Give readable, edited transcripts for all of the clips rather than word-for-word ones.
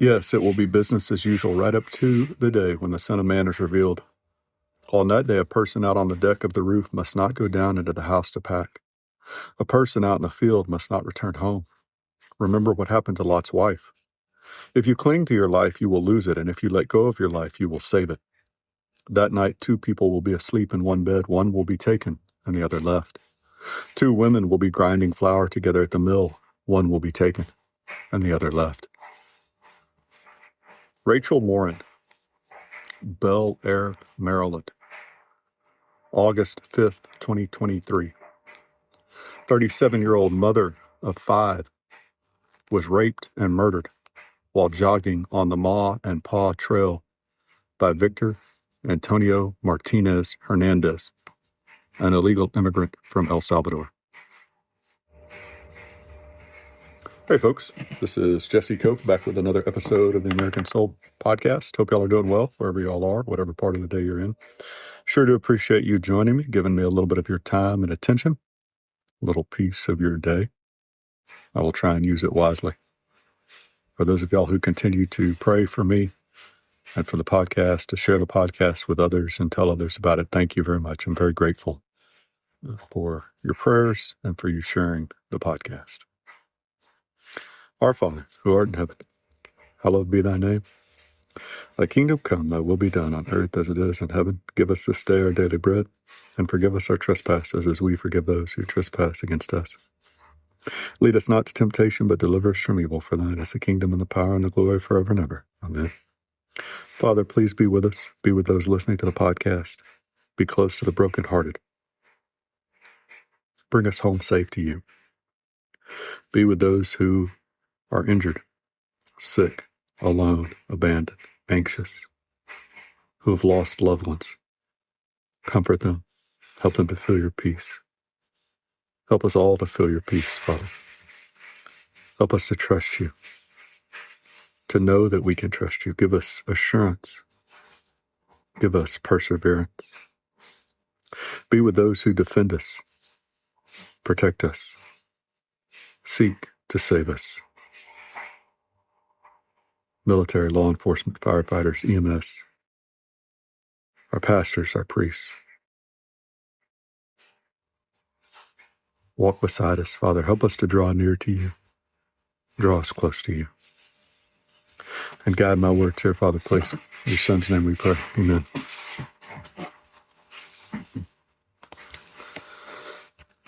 Yes, it will be business as usual right up to the day when the Son of Man is revealed. On that day, a person out on the deck of the roof must not go down into the house to pack. A person out in the field must not return home. Remember what happened to Lot's wife. If you cling to your life, you will lose it, and if you let go of your life, you will save it. That night, 2 people will be asleep in one bed. One will be taken, and the other left. 2 women will be grinding flour together at the mill. One will be taken, and the other left. Rachel Morin, Bel Air, Maryland, August 5th, 2023. 37-year-old mother of 5 was raped and murdered while jogging on the Ma and Pa Trail by Victor Antonio Martinez Hernandez, an illegal immigrant from El Salvador. Hey folks, this is Jesse Cope back with another episode of the American Soul Podcast. Hope y'all are doing well wherever y'all are, whatever part of the day you're in. Sure do appreciate you joining me, giving me a little bit of your time and attention, a little piece of your day. I will try and use it wisely. For those of y'all who continue to pray for me and for the podcast, to share the podcast with others and tell others about it, thank you very much. I'm very grateful for your prayers and for you sharing the podcast. Our Father, who art in heaven, hallowed be thy name. Thy kingdom come, thy will be done on earth as it is in heaven. Give us this day our daily bread, and forgive us our trespasses as we forgive those who trespass against us. Lead us not to temptation, but deliver us from evil. For thine is the kingdom and the power and the glory forever and ever. Amen. Father, please be with us. Be with those listening to the podcast. Be close to the brokenhearted. Bring us home safe to you. Be with those who are injured, sick, alone, abandoned, anxious, who have lost loved ones. Comfort them. Help them to feel your peace. Help us all to feel your peace, Father. Help us to trust you, to know that we can trust you. Give us assurance. Give us perseverance. Be with those who defend us, protect us, seek to save us. Military, law enforcement, firefighters, EMS, our pastors, our priests. Walk beside us, Father. Help us to draw near to you. Draw us close to you. And guide my words here, Father, please. In your Son's name we pray. Amen.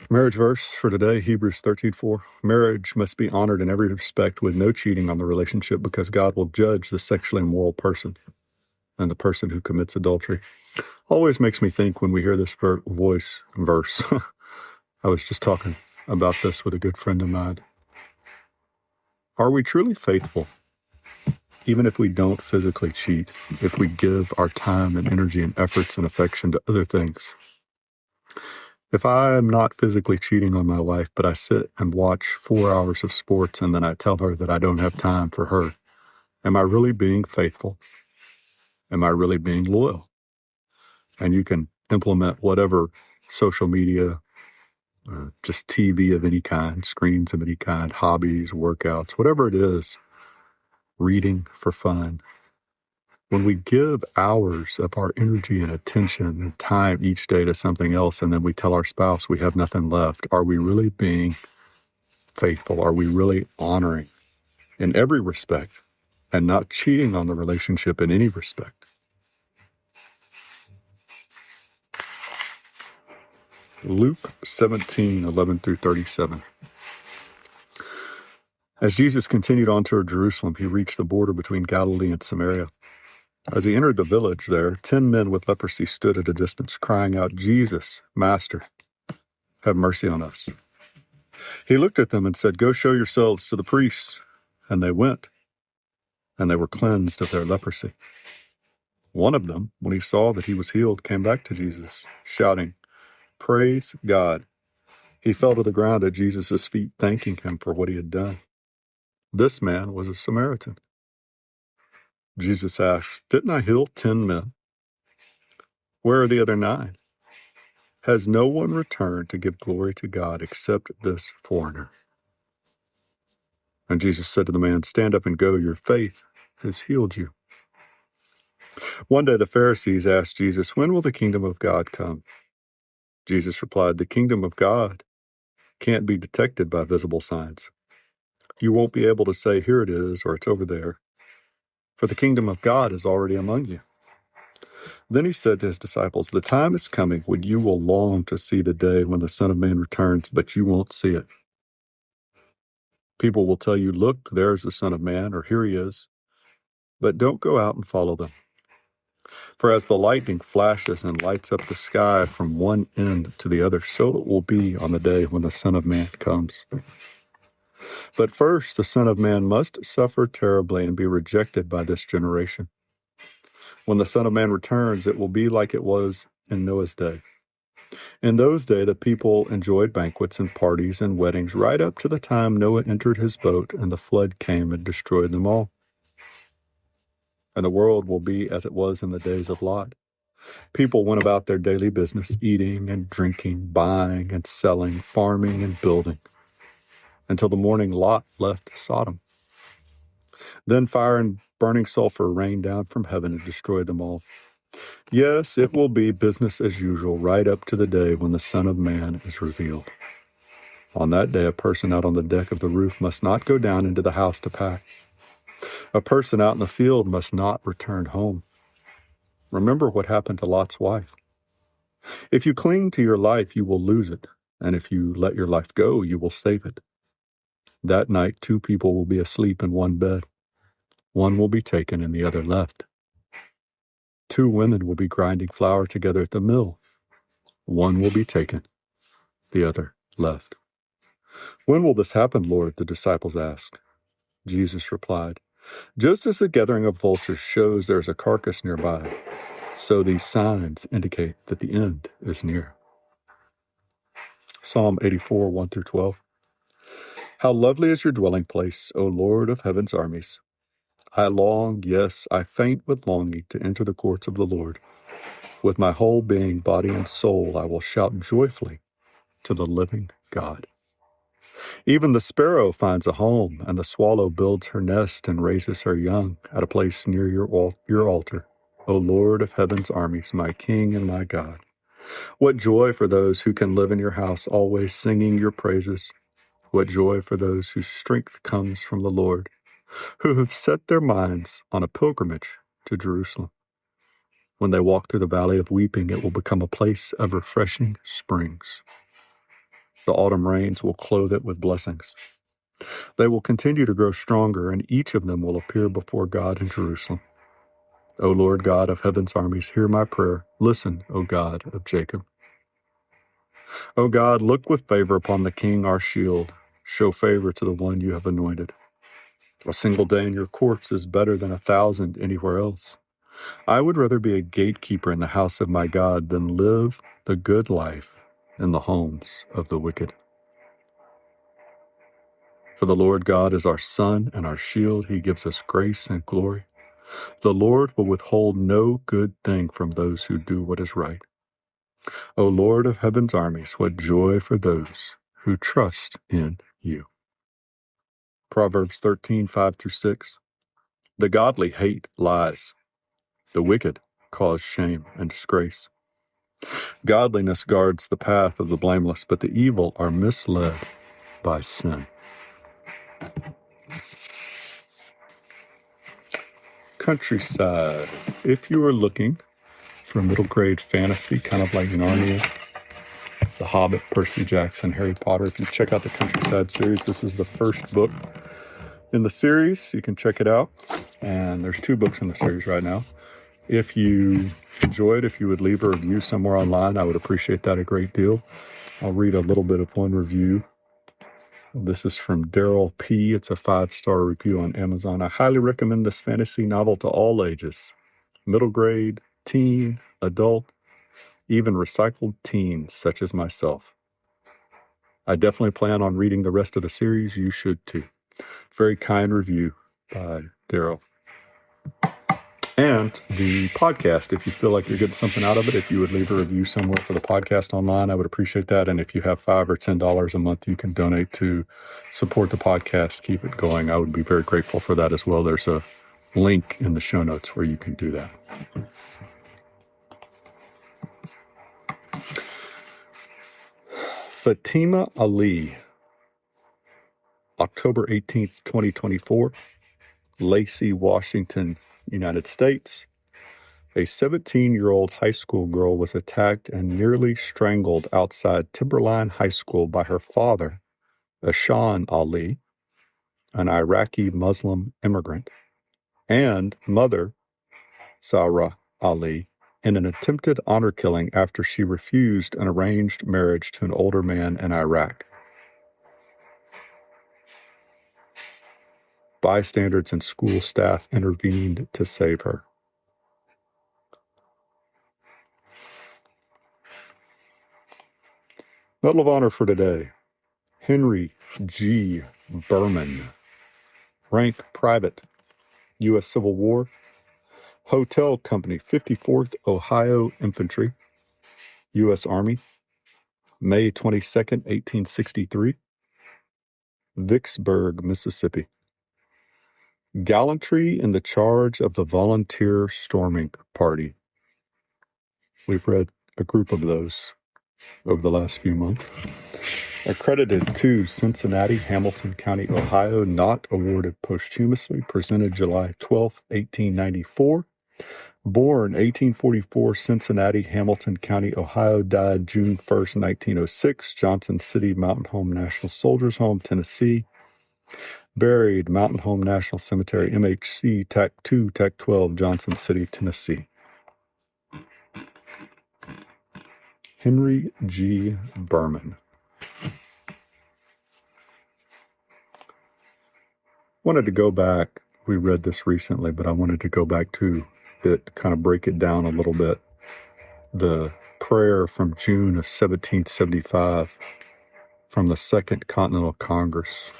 Marriage verse for today, Hebrews 13:4. Marriage must be honored in every respect with no cheating on the relationship, because God will judge the sexually immoral person and the person who commits adultery. Always makes me think when we hear this verse. I was just talking about this with a good friend of mine. Are we truly faithful, even if we don't physically cheat, if we give our time and energy and efforts and affection to other things? If I am not physically cheating on my wife, but I sit and watch 4 hours of sports and then I tell her that I don't have time for her, am I really being faithful? Am I really being loyal? And you can implement whatever social media, just TV of any kind, screens of any kind, hobbies, workouts, whatever it is, reading for fun. When we give hours of our energy and attention and time each day to something else, and then we tell our spouse we have nothing left, are we really being faithful? Are we really honoring in every respect and not cheating on the relationship in any respect? Luke 17:11-37. As Jesus continued on toward Jerusalem, he reached the border between Galilee and Samaria. As he entered the village there, 10 men with leprosy stood at a distance, crying out, "Jesus, Master, have mercy on us." He looked at them and said, "Go show yourselves to the priests." And they went, and they were cleansed of their leprosy. One of them, when he saw that he was healed, came back to Jesus, shouting, "Praise God." He fell to the ground at Jesus' feet, thanking him for what he had done. This man was a Samaritan. Jesus asked, "Didn't I heal 10 men? Where are the other 9? Has no one returned to give glory to God except this foreigner?" And Jesus said to the man, "Stand up and go. Your faith has healed you." One day the Pharisees asked Jesus, "When will the kingdom of God come?" Jesus replied, "The kingdom of God can't be detected by visible signs. You won't be able to say, 'Here it is,' or 'It's over there,' for the kingdom of God is already among you." Then he said to his disciples, "The time is coming when you will long to see the day when the Son of Man returns, but you won't see it. People will tell you, 'Look, there's the Son of Man,' or 'Here he is,' but don't go out and follow them. For as the lightning flashes and lights up the sky from one end to the other, so it will be on the day when the Son of Man comes. But first, the Son of Man must suffer terribly and be rejected by this generation. When the Son of Man returns, it will be like it was in Noah's day. In those days, the people enjoyed banquets and parties and weddings right up to the time Noah entered his boat and the flood came and destroyed them all. And the world will be as it was in the days of Lot. People went about their daily business, eating and drinking, buying and selling, farming and building, until the morning Lot left Sodom. Then fire and burning sulfur rained down from heaven and destroyed them all. Yes, it will be business as usual right up to the day when the Son of Man is revealed. On that day, a person out on the deck of the roof must not go down into the house to pack. A person out in the field must not return home. Remember what happened to Lot's wife. If you cling to your life, you will lose it. And if you let your life go, you will save it. That night, two people will be asleep in one bed. One will be taken and the other left. Two women will be grinding flour together at the mill. One will be taken, the other left. "When will this happen, Lord?" the disciples asked. Jesus replied, "Just as the gathering of vultures shows there is a carcass nearby, so these signs indicate that the end is near." Psalm 84, 1-12. How lovely is your dwelling place, O Lord of heaven's armies. I long, yes, I faint with longing to enter the courts of the Lord. With my whole being, body, and soul, I will shout joyfully to the living God. Even the sparrow finds a home, and the swallow builds her nest and raises her young at a place near your altar, O Lord of heaven's armies, my King and my God. What joy for those who can live in your house, always singing your praises. What joy for those whose strength comes from the Lord, who have set their minds on a pilgrimage to Jerusalem. When they walk through the valley of weeping, it will become a place of refreshing springs. The autumn rains will clothe it with blessings. They will continue to grow stronger, and each of them will appear before God in Jerusalem. O Lord God of heaven's armies, hear my prayer. Listen, O God of Jacob. O God, look with favor upon the King, our shield. Show favor to the one you have anointed. A single day in your courts is better than 1,000 anywhere else. I would rather be a gatekeeper in the house of my God than live the good life in the homes of the wicked. For the Lord God is our sun and our shield. He gives us grace and glory. The Lord will withhold no good thing from those who do what is right. O Lord of heaven's armies, what joy for those who trust in you. Proverbs 13, 5-6. The godly hate lies. The wicked cause shame and disgrace. Godliness guards the path of the blameless, but the evil are misled by sin. Countryside. If you are looking for a middle grade fantasy, kind of like Narnia, The Hobbit, Percy Jackson, Harry Potter, if you check out the Countryside series, this is the first book in the series. You can check it out. And there's 2 books in the series right now. If you enjoy it, if you would leave a review somewhere online, I would appreciate that a great deal. I'll read a little bit of one review. This is from Daryl P. It's a 5-star review on Amazon. I highly recommend this fantasy novel to all ages. Middle grade, teen, adult, even recycled teens such as myself. I definitely plan on reading the rest of the series. You should too. Very kind review by Daryl. And the podcast, if you feel like you're getting something out of it, if you would leave a review somewhere for the podcast online, I would appreciate that. And if you have $5 or $10 a month, you can donate to support the podcast, keep it going. I would be very grateful for that as well. There's a link in the show notes where you can do that. Fatima Ali, October 18th, 2024, Lacey, Washington, United States. A 17-year-old high school girl was attacked and nearly strangled outside Timberline High School by her father, Ashan Ali, an Iraqi Muslim immigrant, and mother, Sarah Ali, in an attempted honor killing after she refused an arranged marriage to an older man in Iraq. Bystanders and school staff intervened to save her. Medal of Honor for today, Henry G. Berman, rank private, U.S. Civil War, Hotel Company, 54th Ohio Infantry, U.S. Army, May 22nd, 1863, Vicksburg, Mississippi. Gallantry in the charge of the Volunteer Storming Party. We've read a group of those over the last few months. Accredited to Cincinnati, Hamilton County, Ohio, not awarded posthumously, presented July 12, 1894. Born 1844, Cincinnati, Hamilton County, Ohio, died June 1st, 1906, Johnson City, Mountain Home National Soldiers Home, Tennessee. Buried Mountain Home National Cemetery, MHC, TAC 2, TAC 12, Johnson City, Tennessee. Henry G. Berman. Wanted to go back. We read this recently, but I wanted to go back to it, kind of break it down a little bit. The prayer from June of 1775 from the Second Continental Congress.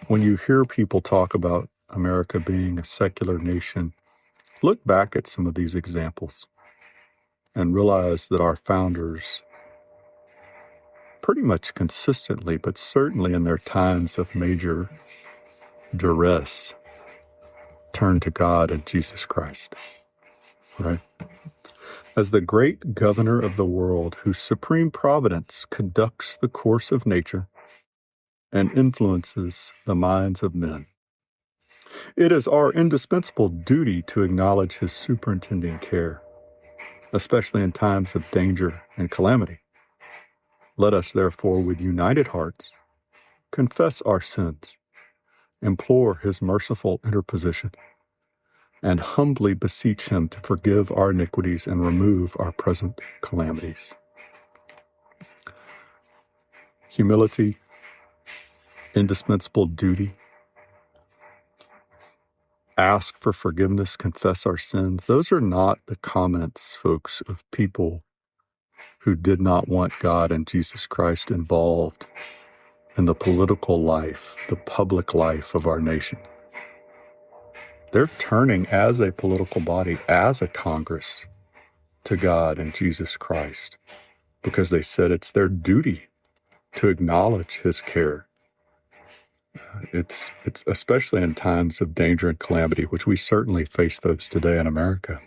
When you hear people talk about America being a secular nation, look back at some of these examples and realize that our founders pretty much consistently, but certainly in their times of major duress, turned to God and Jesus Christ, right? As the great governor of the world, whose supreme providence conducts the course of nature and influences the minds of men, it is our indispensable duty to acknowledge his superintending care, especially in times of danger and calamity. Let us, therefore, with united hearts, confess our sins, implore his merciful interposition, and humbly beseech him to forgive our iniquities and remove our present calamities. Humility, indispensable duty, ask for forgiveness, confess our sins. Those are not the comments, folks, of people who did not want God and Jesus Christ involved in the political life, the public life of our nation. They're turning as a political body, as a Congress, to God and Jesus Christ, because they said it's their duty to acknowledge his care. It's especially in times of danger and calamity, which we certainly face those today in America.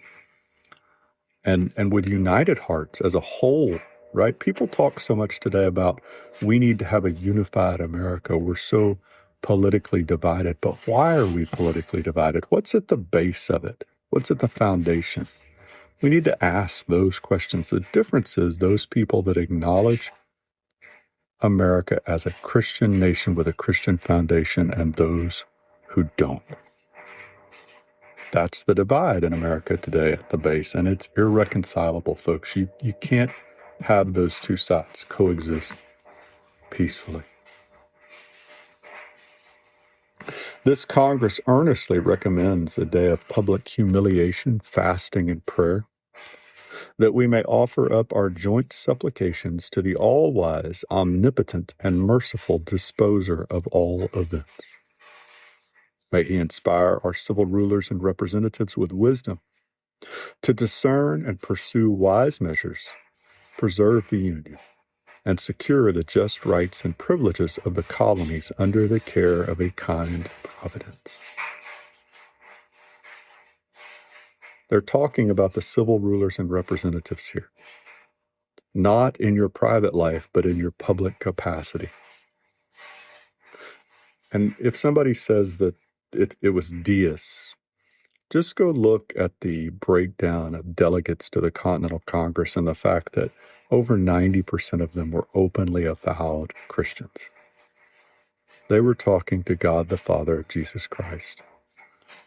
And with united hearts as a whole, right? People talk so much today about we need to have a unified America. We're so politically divided. But why are we politically divided? What's at the base of it? What's at the foundation? We need to ask those questions. The difference is those people that acknowledge America as a Christian nation with a Christian foundation and those who don't. That's the divide in America today at the base, and it's irreconcilable, folks. You can't have those two sides coexist peacefully. This Congress earnestly recommends a day of public humiliation, fasting, and prayer, that we may offer up our joint supplications to the all-wise, omnipotent, and merciful disposer of all events. May he inspire our civil rulers and representatives with wisdom to discern and pursue wise measures, preserve the Union, and secure the just rights and privileges of the colonies under the care of a kind providence. They're talking about the civil rulers and representatives here. Not in your private life, but in your public capacity. And if somebody says that it was deists, just go look at the breakdown of delegates to the Continental Congress and the fact that over 90% of them were openly avowed Christians. They were talking to God the Father, Jesus Christ.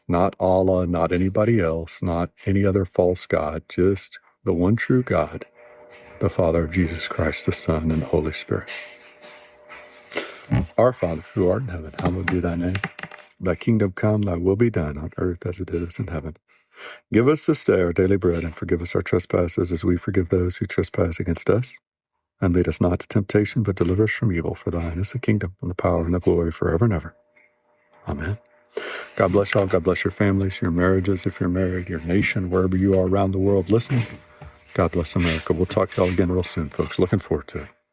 Not Allah, not anybody else, not any other false God, just the one true God, the Father of Jesus Christ, the Son, and the Holy Spirit. Our Father, who art in heaven, hallowed be thy name. Thy kingdom come, thy will be done on earth as it is in heaven. Give us this day our daily bread, and forgive us our trespasses as we forgive those who trespass against us. And lead us not to temptation, but deliver us from evil. For thine is the kingdom, and the power, and the glory forever and ever. Amen. God bless y'all. God bless your families, your marriages, if you're married, your nation, wherever you are around the world listening. God bless America. We'll talk to y'all again real soon, folks. Looking forward to it.